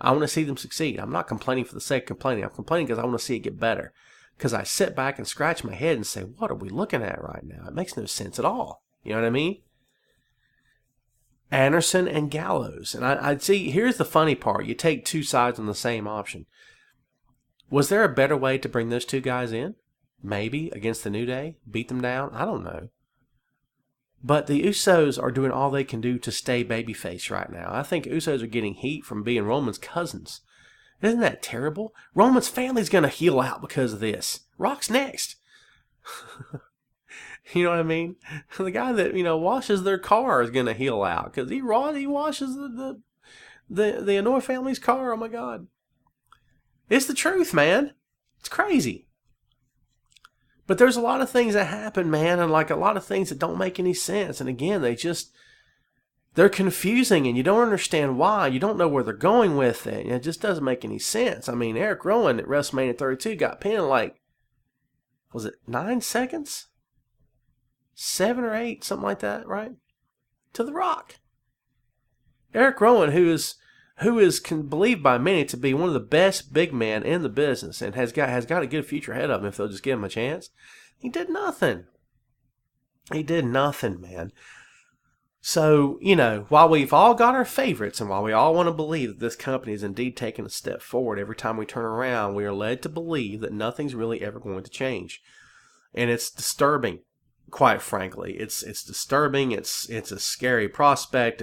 I want to see them succeed. I'm not complaining for the sake of complaining. I'm complaining because I want to see it get better. Because I sit back and scratch my head and say, what are we looking at right now? It makes no sense at all. You know what I mean? Anderson and Gallows. And I'd see, here's the funny part. You take two sides on the same option. Was there a better way to bring those two guys in? Maybe against the New Day? Beat them down? I don't know. But the Usos are doing all they can do to stay babyface right now. I think Usos are getting heat from being Roman's cousins. Isn't that terrible? Roman's family's going to heel out because of this. Rock's next. You know what I mean? The guy that, washes their car is going to heel out because he washes the Anoa'i family's car. Oh, my God. It's the truth, man. It's crazy. But there's a lot of things that happen, man, and like a lot of things that don't make any sense. And again, they're confusing, and you don't understand why. You don't know where they're going with it. It just doesn't make any sense. I mean, Eric Rowan at WrestleMania 32 got pinned was it 9 seconds? 7 or 8, something like that, right? To The Rock. Eric Rowan, who is believed by many to be one of the best big men in the business and has got a good future ahead of him if they'll just give him a chance. He did nothing. He did nothing, man. So, while we've all got our favorites and while we all want to believe that this company is indeed taking a step forward every time we turn around, we are led to believe that nothing's really ever going to change. And it's disturbing, quite frankly. It's disturbing. It's a scary prospect.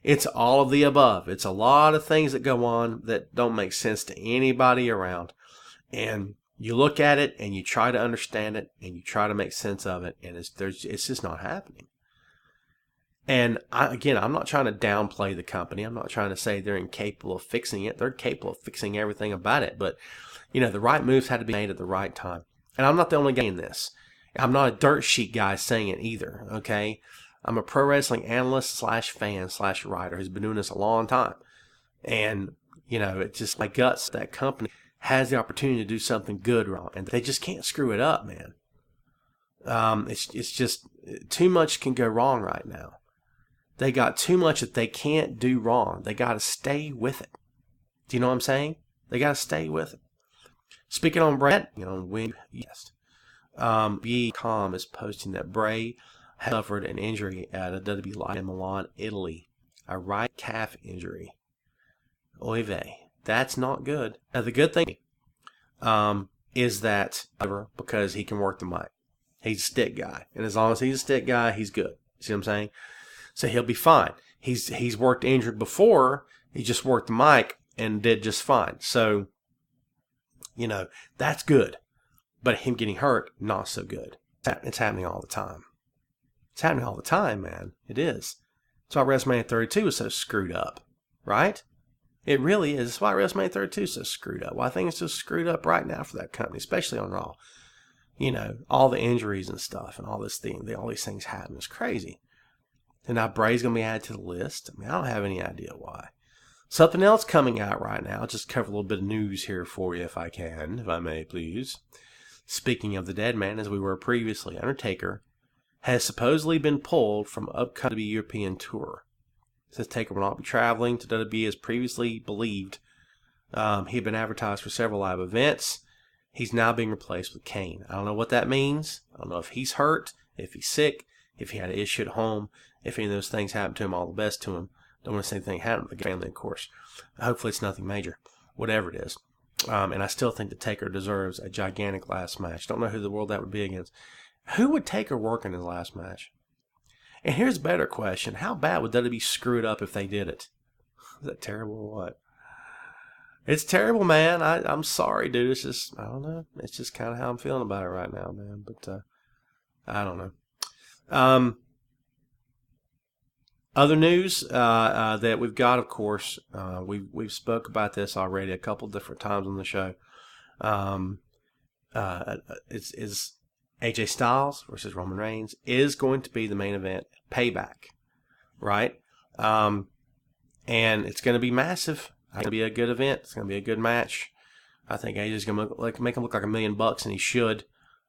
It's all of the above. It's a lot of things that go on that don't make sense to anybody around. And you look at it and you try to understand it and you try to make sense of it, and it's just not happening. And I'm not trying to downplay the company. I'm not trying to say they're incapable of fixing it. They're capable of fixing everything about it. But, the right moves had to be made at the right time. And I'm not the only guy in this. I'm not a dirt sheet guy saying it either, okay? I'm a pro wrestling analyst /fan /writer who's been doing this a long time. And, it's just my guts. That company has the opportunity to do something good wrong. And they just can't screw it up, man. It's just too much can go wrong right now. They got too much that they can't do wrong. They got to stay with it. Do you know what I'm saying? They got to stay with it. Speaking on Bray, yes. B.com is posting that Bray has suffered an injury at a WWE Live in Milan, Italy. A right calf injury. Oy vey. That's not good. Now, the good thing is that, because he can work the mic. He's a stick guy. And as long as he's a stick guy, he's good. See what I'm saying? So he'll be fine. He's worked injured before. He just worked the mic and did just fine. So, that's good. But him getting hurt, not so good. It's happening all the time. It's happening all the time, man. It is. That's why WrestleMania 32 is so screwed up, right? It really is. That's why WrestleMania 32 is so screwed up. Why I think it's so screwed up right now for that company, especially on Raw. All the injuries and stuff and all these things happen. It's crazy. And now Bray's going to be added to the list. I don't have any idea why. Something else coming out right now. I'll just cover a little bit of news here for you if I may, please. Speaking of the dead man, as we were previously, Undertaker has supposedly been pulled from upcoming European tour. It says Taker will not be traveling to WWE as previously believed. He had been advertised for several live events. He's now being replaced with Kane. I don't know what that means. I don't know if he's hurt, if he's sick, if he had an issue at home, if any of those things happened to him, all the best to him. Don't want to say anything happened to the family, of course. Hopefully it's nothing major, whatever it is. And I still think that Taker deserves a gigantic last match. Don't know who the world that would be against. Who would Taker work in his last match? And here's a better question. How bad would WWE screw it up if they did it? Is that terrible or what? It's terrible, man. I'm sorry, dude. It's just, I don't know. It's just kind of how I'm feeling about it right now, man. But I don't know. Other news that we've got, of course, we've spoke about this already a couple different times on the show. Is AJ Styles versus Roman Reigns is going to be the main event, Payback, right? And it's going to be massive. It's going to be a good event. It's going to be a good match. I think AJ's going to make him look like $1 million, and he should.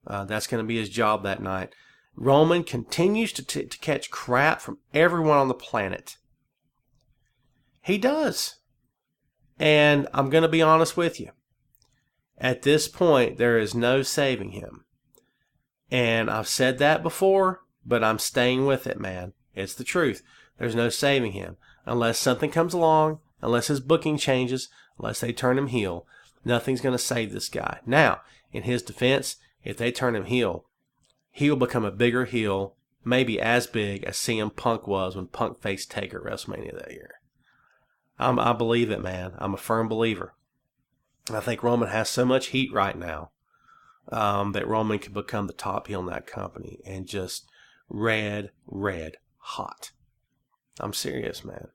That's going to be his job that night. Roman continues to catch crap from everyone on the planet. He does. And I'm going to be honest with you. At this point, there is no saving him. And I've said that before, but I'm staying with it, man. It's the truth. There's no saving him. Unless something comes along, unless his booking changes, unless they turn him heel, nothing's going to save this guy. Now, in his defense, if they turn him heel, he will become a bigger heel, maybe as big as CM Punk was when Punk faced Taker at WrestleMania that year. I believe it, man. I'm a firm believer. I think Roman has so much heat right now that Roman can become the top heel in that company and just red hot. I'm serious, man.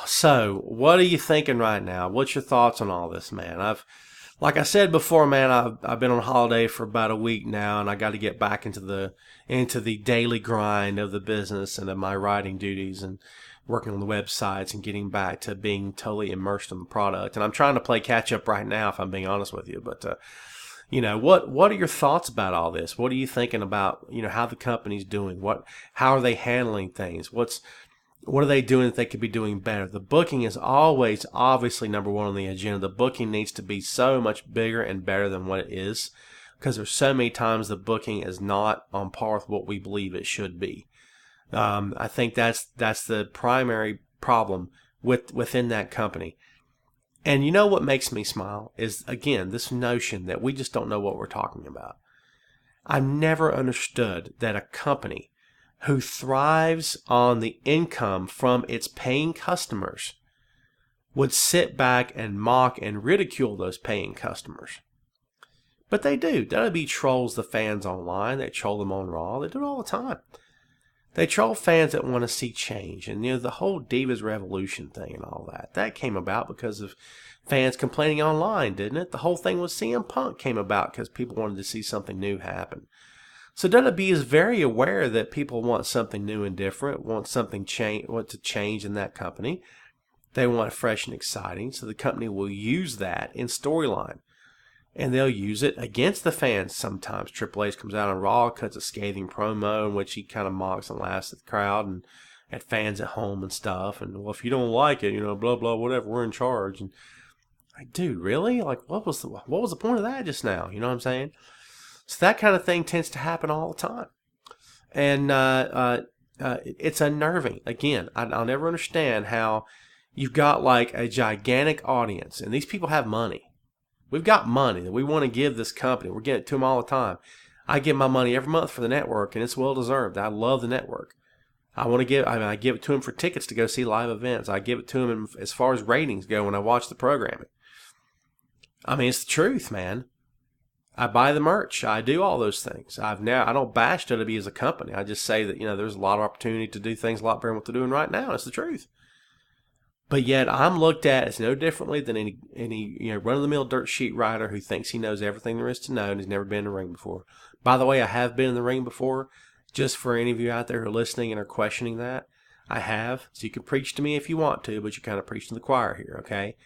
So, what are you thinking right now? What's your thoughts on all this, man? Like I said before, man, I've been on holiday for about a week now, and I got to get back into the daily grind of the business and of my writing duties and working on the websites and getting back to being totally immersed in the product. And I'm trying to play catch up right now, if I'm being honest with you. But what are your thoughts about all this? What are you thinking about? How the company's doing? How are they handling things? What are they doing that they could be doing better? The booking is always obviously number one on the agenda. The booking needs to be so much bigger and better than what it is, because there's so many times the booking is not on par with what we believe it should be. I think that's the primary problem within that company. And you know what makes me smile is, again, this notion that we just don't know what we're talking about. I've never understood that a company who thrives on the income from its paying customers would sit back and mock and ridicule those paying customers. But they do. WWE trolls the fans online. They troll them on Raw. They do it all the time. They troll fans that want to see change. And, the whole Divas Revolution thing and all that came about because of fans complaining online, didn't it? The whole thing with CM Punk came about because people wanted to see something new happen. So WWE is very aware that people want something new and different, want to change in that company. They want it fresh and exciting, so the company will use that in storyline. And they'll use it against the fans sometimes. Triple H comes out on Raw, cuts a scathing promo in which he kind of mocks and laughs at the crowd and at fans at home and stuff. And, well, if you don't like it, blah, blah, whatever, we're in charge. And, like, dude, really? Like, what was the point of that just now? You know what I'm saying? So that kind of thing tends to happen all the time. And it's unnerving. Again, I'll never understand how you've got like a gigantic audience, and these people have money. We've got money that we want to give this company. We're getting it to them all the time. I give my money every month for the network, and it's well deserved. I love the network. I give it to them for tickets to go see live events. I give it to them as far as ratings go when I watch the programming. It's the truth, man. I buy the merch. I do all those things. I don't bash WWE as a company. I just say that, there's a lot of opportunity to do things a lot better than what they're doing right now. It's the truth. But yet I'm looked at as no differently than any run-of-the-mill dirt sheet writer who thinks he knows everything there is to know and has never been in the ring before. By the way, I have been in the ring before. Just for any of you out there who are listening and are questioning that, I have. So you can preach to me if you want to, but you're kind of preaching to the choir here, okay?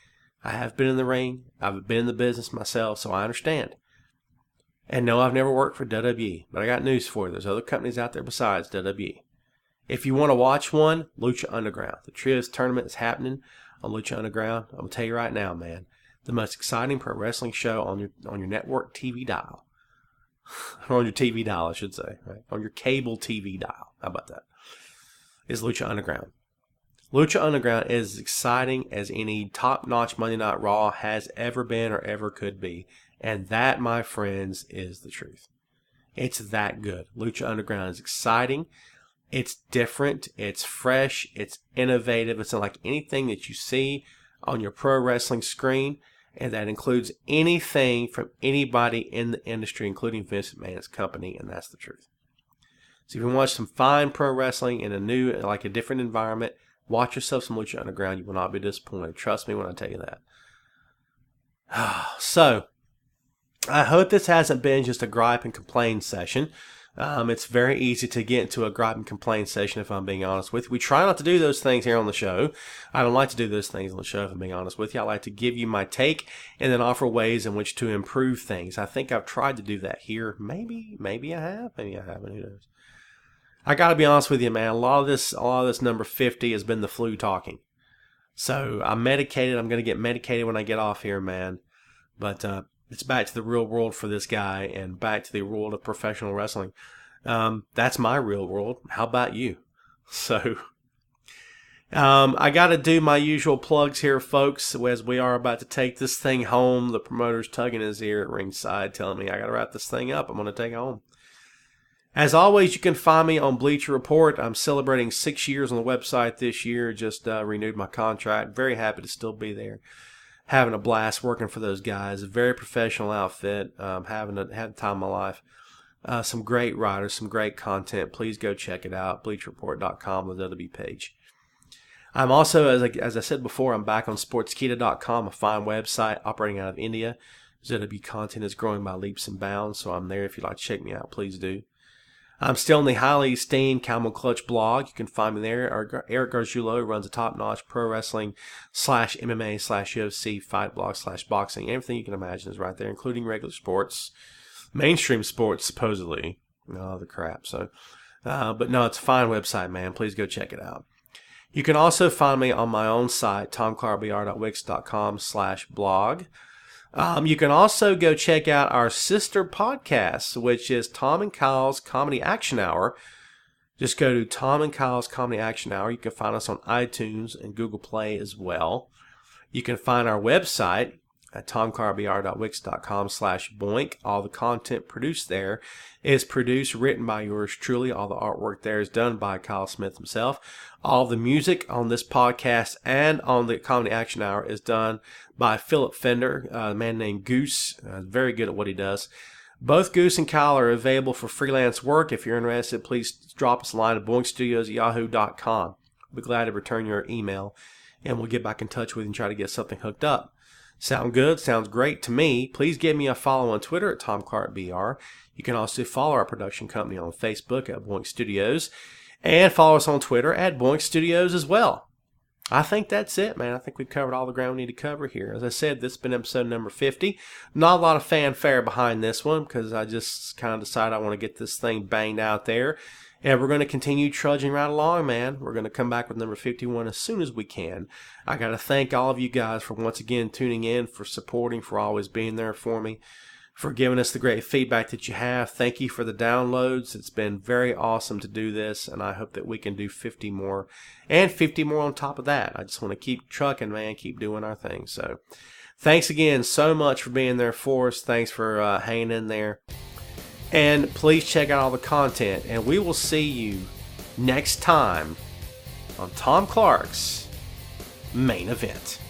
I have been in the ring. I've been in the business myself, so I understand. And no, I've never worked for WWE, but I got news for you. There's other companies out there besides WWE. If you want to watch one, Lucha Underground. The Trios tournament is happening on Lucha Underground. I'm going to tell you right now, man, the most exciting pro wrestling show on your network TV dial. Or on your TV dial, I should say. Right? On your cable TV dial. How about that? Is Lucha Underground. Lucha Underground is as exciting as any top-notch Monday Night Raw has ever been or ever could be. And that, my friends, is the truth. It's that good. Lucha Underground is exciting. It's different. It's fresh. It's innovative. It's unlike anything that you see on your pro wrestling screen. And that includes anything from anybody in the industry, including Vince McMahon's company. And that's the truth. So if you watch some fine pro wrestling in a different environment, watch yourself some Lucha Underground. You will not be disappointed. Trust me when I tell you that. So, I hope this hasn't been just a gripe and complain session. It's very easy to get into a gripe and complain session, if I'm being honest with you. We try not to do those things here on the show. I don't like to do those things on the show, if I'm being honest with you. I like to give you my take and then offer ways in which to improve things. I think I've tried to do that here. Maybe I have. Maybe I haven't. Who knows? I got to be honest with you, man. A lot of this number 50 has been the flu talking. So I'm medicated. I'm going to get medicated when I get off here, man. But it's back to the real world for this guy and back to the world of professional wrestling. That's my real world. How about you? So, I got to do my usual plugs here, folks, as we are about to take this thing home. The promoter's tugging his ear at ringside, telling me I got to wrap this thing up. I'm going to take it home. As always, you can find me on Bleacher Report. I'm celebrating 6 years on the website this year. Just renewed my contract. Very happy to still be there. Having a blast working for those guys. A very professional outfit. Had the time of my life. Some great writers, some great content. Please go check it out. BleacherReport.com, the WWE page. I'm also, as I said before, I'm back on Sportskeeda.com, a fine website operating out of India. WWE content is growing by leaps and bounds, so I'm there. If you'd like to check me out, please do. I'm still in the highly esteemed Camel Clutch blog. You can find me there. Eric Gargiulo runs a top-notch pro wrestling /MMA /UFC fight blog /boxing. Everything you can imagine is right there, including regular sports, mainstream sports, supposedly. Oh, the crap. So, but no, it's a fine website, man. Please go check it out. You can also find me on my own site, tomclarbr.wix.com/blog. You can also go check out our sister podcast, which is Tom and Kyle's Comedy Action Hour. Just go to Tom and Kyle's Comedy Action Hour. You can find us on iTunes and Google Play as well. You can find our website at tomclarbr.wix.com/boink. All the content produced there is written by yours truly. All the artwork there is done by Kyle Smith himself. All the music on this podcast and on the Comedy Action Hour is done by Philip Fender, a man named Goose. Very good at what he does. Both Goose and Kyle are available for freelance work. If you're interested, please drop us a line at boinkstudios@yahoo.com. We'll be glad to return your email, and we'll get back in touch with you and try to get something hooked up. Sound good? Sounds great to me. Please give me a follow on Twitter at TomClarkBR. You can also follow our production company on Facebook at Boink Studios, and follow us on Twitter at Boink Studios as well. I think that's it, man. I think we've covered all the ground we need to cover here. As I said, this has been episode number 50. Not a lot of fanfare behind this one because I just kind of decided I want to get this thing banged out there. And we're going to continue trudging right along, man. We're going to come back with number 51 as soon as we can. I got to thank all of you guys for once again tuning in, for supporting, for always being there for me, for giving us the great feedback that you have. Thank you for the downloads. It's been very awesome to do this, and I hope that we can do 50 more and 50 more on top of that. I just want to keep trucking, man, keep doing our thing. So thanks again so much for being there for us. Thanks for hanging in there. And please check out all the content, and we will see you next time on Tom Clark's Main Event.